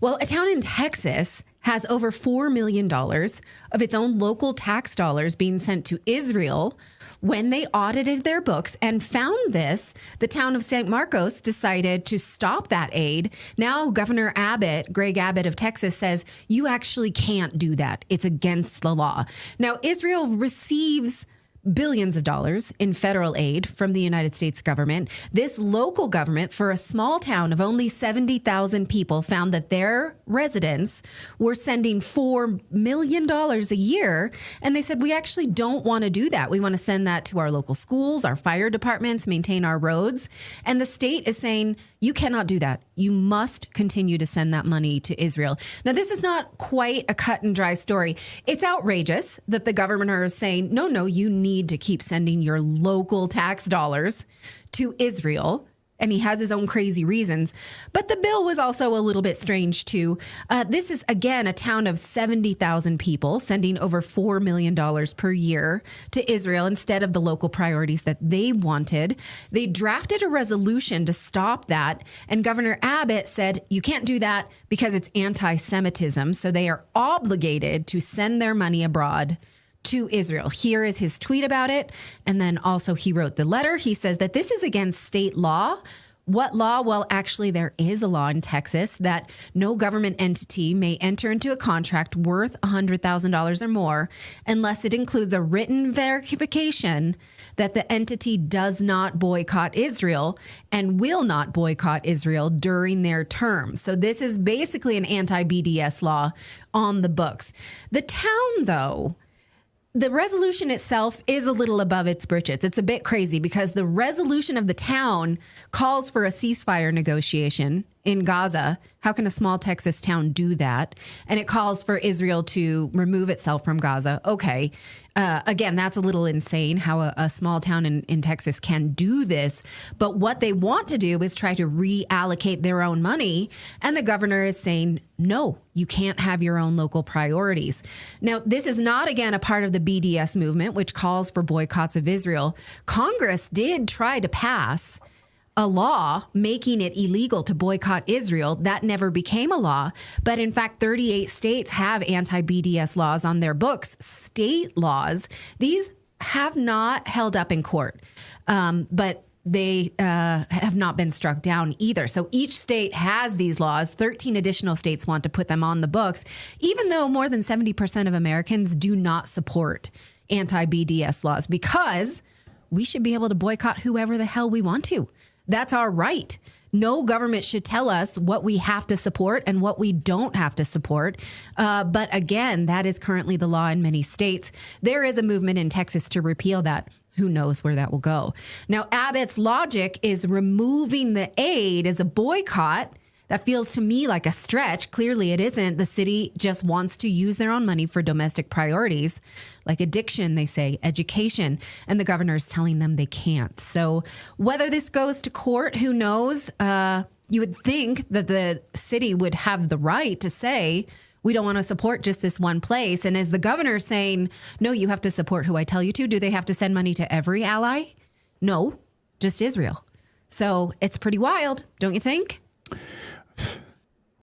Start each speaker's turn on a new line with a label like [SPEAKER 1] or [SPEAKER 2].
[SPEAKER 1] Well, a town in Texas has over $4 million of its own local tax dollars being sent to Israel. When they audited their books and found this, the town of San Marcos decided to stop that aid. Now, Governor Abbott, Greg Abbott of Texas, says you actually can't do that. It's against the law. Now, Israel receives billions of dollars in federal aid from the United States government. This local government, for a small town of only 70,000 people, found that their residents were sending $4 million a year. And they said, we actually don't want to do that. We want to send that to our local schools, our fire departments, maintain our roads. And the state is saying, you cannot do that. You must continue to send that money to Israel. Now, this is not quite a cut and dry story. It's outrageous that the governor is saying, no, you need to keep sending your local tax dollars to Israel. And he has his own crazy reasons. But the bill was also a little bit strange, too. This is, again, a town of 70,000 people sending over $4 million per year to Israel instead of the local priorities that they wanted. They drafted a resolution to stop that. And Governor Abbott said, you can't do that because it's anti-Semitism. So they are obligated to send their money abroad to Israel. Here is his tweet about it. And then also he wrote the letter. He says that this is against state law. What law? Well, actually, there is a law in Texas that no government entity may enter into a contract worth $100,000 or more unless it includes a written verification that the entity does not boycott Israel and will not boycott Israel during their term. So this is basically an anti-BDS law on the books. The town, though, the resolution itself is a little above its britches. It's a bit crazy because the resolution of the town calls for a ceasefire negotiation in Gaza. How can a small Texas town do that? And it calls for Israel to remove itself from Gaza. Okay. Again, that's a little insane how a small town in Texas can do this. But what they want to do is try to reallocate their own money. And the governor is saying, no, you can't have your own local priorities. Now, this is not, again, a part of the BDS movement, which calls for boycotts of Israel. Congress did try to pass a law making it illegal to boycott Israel. That never became a law. But in fact, 38 states have anti-BDS laws on their books, state laws. These have not held up in court, but they have not been struck down either. So each state has these laws. 13 additional states want to put them on the books, even though more than 70% of Americans do not support anti-BDS laws, because we should be able to boycott whoever the hell we want to. That's our right. No government should tell us what we have to support and what we don't have to support. But again, that is currently the law in many states. There is a movement in Texas to repeal that. Who knows where that will go? Now, Abbott's logic is removing the aid as a boycott. That feels to me like a stretch. Clearly, it isn't. The city just wants to use their own money for domestic priorities, like addiction, they say, education, and the governor is telling them they can't. So whether this goes to court, who knows? You would think that the city would have the right to say, we don't want to support just this one place. And as the governor saying, no, you have to support who I tell you to. Do they have to send money to every ally? No, just Israel. So it's pretty wild, don't you think?